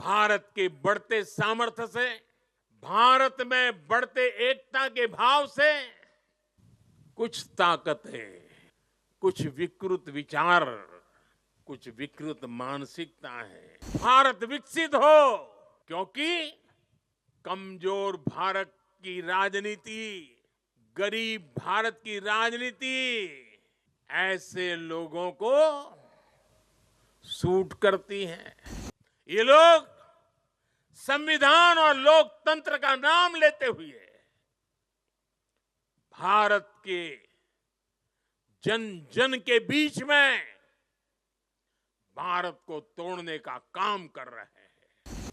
भारत के बढ़ते सामर्थ्य से, भारत में बढ़ते एकता के भाव से कुछ ताकतें, कुछ विकृत विचार, कुछ विकृत मानसिकता है। भारत विकसित हो, क्योंकि कमजोर भारत की राजनीति, गरीब भारत की राजनीति ऐसे लोगों को सूट करती है। ये लोग संविधान और लोकतंत्र का नाम लेते हुए भारत के जन जन के बीच में भारत को तोड़ने का काम कर रहे हैं।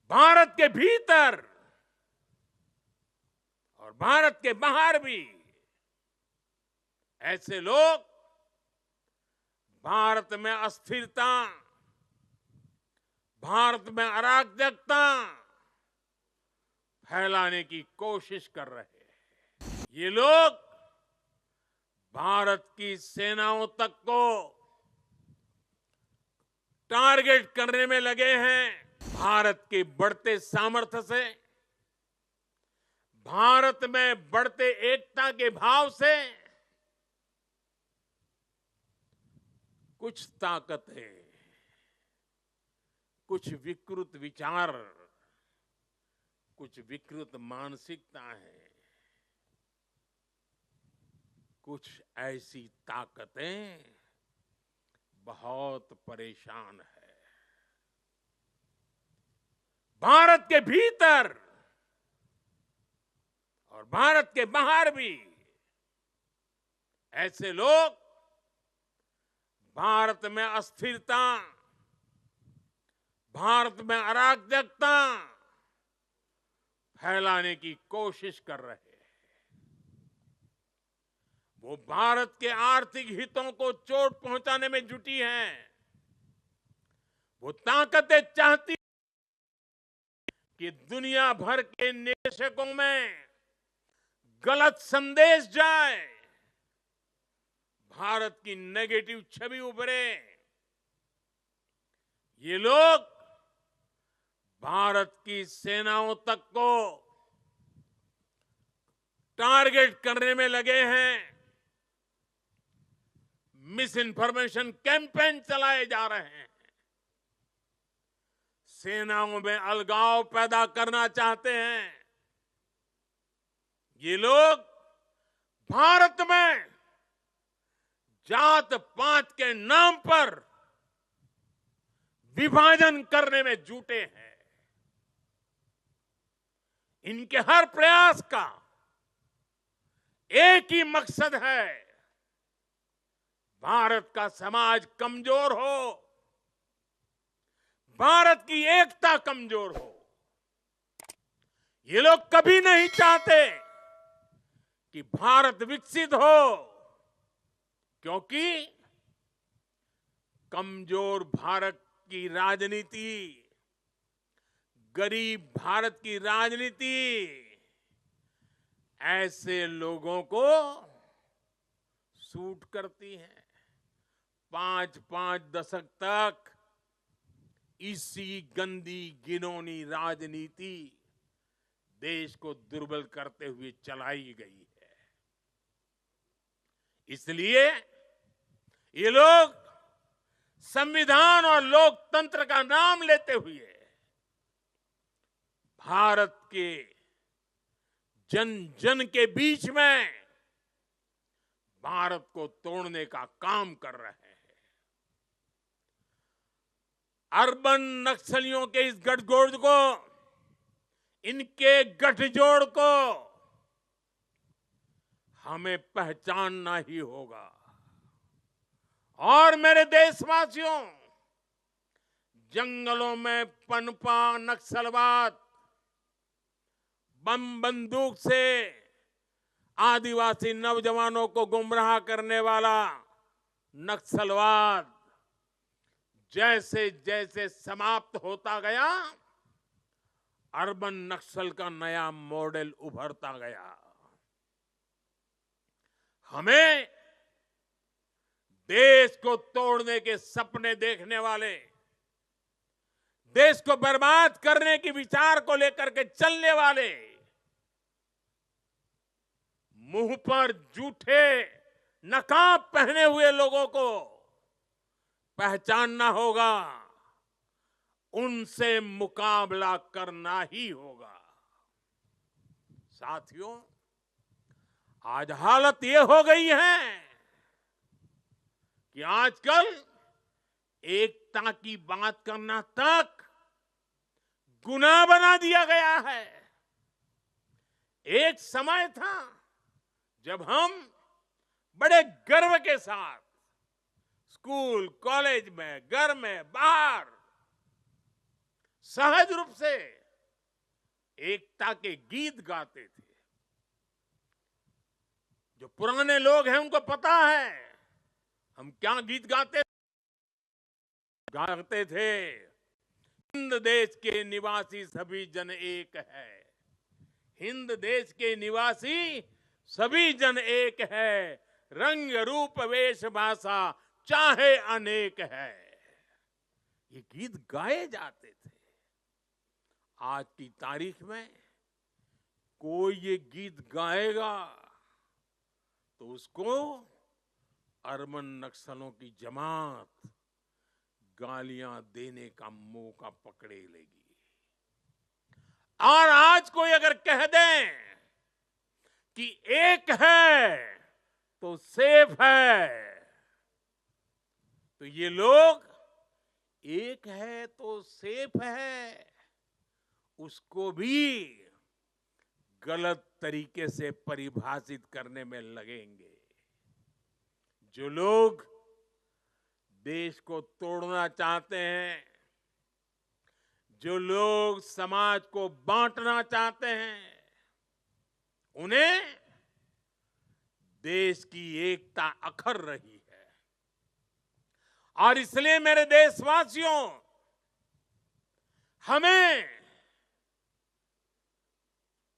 भारत के भीतर और भारत के बाहर भी ऐसे लोग भारत में अस्थिरता, भारत में अराजकता फैलाने की कोशिश कर रहे हैं। ये लोग भारत की सेनाओं तक को टारगेट करने में लगे हैं। भारत के बढ़ते सामर्थ्य से, भारत में बढ़ते एकता के भाव से कुछ ताकतें, कुछ विकृत विचार, कुछ विकृत मानसिकता है, कुछ ऐसी ताकतें बहुत परेशान है। भारत के भीतर और भारत के बाहर भी ऐसे लोग भारत में अस्थिरता, भारत में अराजकता फैलाने की कोशिश कर रहे हैं। वो भारत के आर्थिक हितों को चोट पहुंचाने में जुटी हैं। वो ताकतें चाहती कि दुनिया भर के निवेशकों में गलत संदेश जाए, भारत की नेगेटिव छवि उभरे। ये लोग भारत की सेनाओं तक को टारगेट करने में लगे हैं। मिस इन्फॉर्मेशन कैंपेन चलाए जा रहे हैं। सेनाओं में अलगाव पैदा करना चाहते हैं। ये लोग भारत में जात पात के नाम पर विभाजन करने में जुटे हैं। इनके हर प्रयास का एक ही मकसद है, भारत का समाज कमजोर हो, भारत की एकता कमजोर हो। ये लोग कभी नहीं चाहते कि भारत विकसित हो, क्योंकि कमजोर भारत की राजनीति, गरीब भारत की राजनीति ऐसे लोगों को सूट करती है। 5-5 दशक तक इसी गंदी घिनौनी राजनीति देश को दुर्बल करते हुए चलाई गई है। इसलिए ये लोग संविधान और लोकतंत्र का नाम लेते हुए भारत के जन जन के बीच में भारत को तोड़ने का काम कर रहे हैं। अर्बन नक्सलियों के इस गठजोड़ को, इनके गठजोड़ को हमें पहचानना ही होगा। और मेरे देशवासियों, जंगलों में पनपा नक्सलवाद, बम बंदूक से आदिवासी नौजवानों को गुमराह करने वाला नक्सलवाद जैसे जैसे समाप्त होता गया, अर्बन नक्सल का नया मॉडल उभरता गया। हमें देश को तोड़ने के सपने देखने वाले, देश को बर्बाद करने की विचार को लेकर के चलने वाले मुंह पर जूठे नकाब पहने हुए लोगों को पहचानना होगा, उनसे मुकाबला करना ही होगा। साथियों, आज हालत ये हो गई है कि आजकल एकता की बात करना तक गुनाह बना दिया गया है। एक समय था जब हम बड़े गर्व के साथ स्कूल, कॉलेज में, घर में, बाहर सहज रूप से एकता के गीत गाते थे। जो पुराने लोग हैं उनको पता है हम क्या गीत गाते थे। हिंद देश के निवासी सभी जन एक है, हिंद देश के निवासी सभी जन एक है, रंग रूप वेश भाषा चाहे अनेक है। ये गीत गाए जाते थे। आज की तारीख में कोई ये गीत गाएगा तो उसको अरबन नक्सलों की जमात गालियां देने का मौका पकड़े लेगी। और आज कोई अगर कह दें कि एक है तो सेफ है, तो ये लोग एक है तो सेफ है उसको भी गलत तरीके से परिभाषित करने में लगेंगे। जो लोग देश को तोड़ना चाहते हैं, जो लोग समाज को बांटना चाहते हैं, उन्हें देश की एकता अखर रही है। और इसलिए मेरे देशवासियों, हमें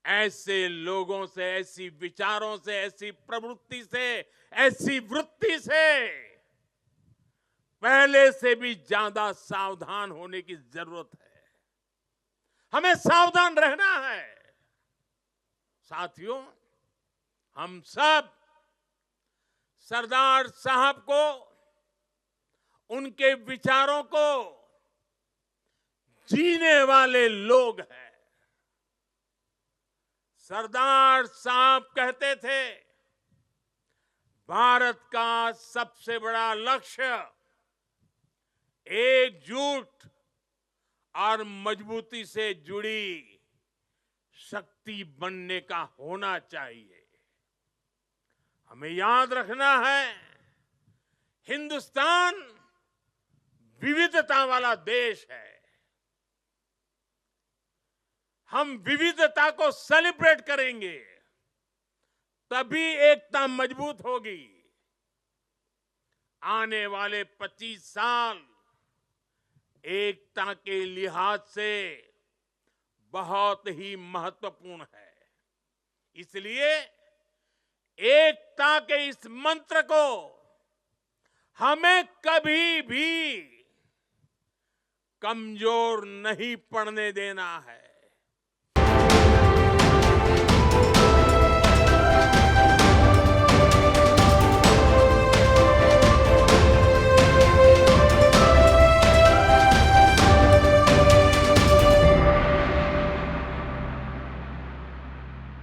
ऐसे लोगों से, ऐसी विचारों से, ऐसी प्रवृत्ति से, ऐसी वृत्ति से पहले से भी ज्यादा सावधान होने की जरूरत है। हमें सावधान रहना है। साथियों, हम सब सरदार साहब को, उनके विचारों को जीने वाले लोग हैं। सरदार साहब कहते थे, भारत का सबसे बड़ा लक्ष्य एकजुट और मजबूती से जुड़ी शक्ति बनने का होना चाहिए। हमें याद रखना है, हिंदुस्तान विविधता वाला देश है। हम विविधता को सेलिब्रेट करेंगे, तभी एकता मजबूत होगी। आने वाले 25 साल एकता के लिहाज से बहुत ही महत्वपूर्ण है। इसलिए एकता के इस मंत्र को हमें कभी भी कमजोर नहीं पड़ने देना है।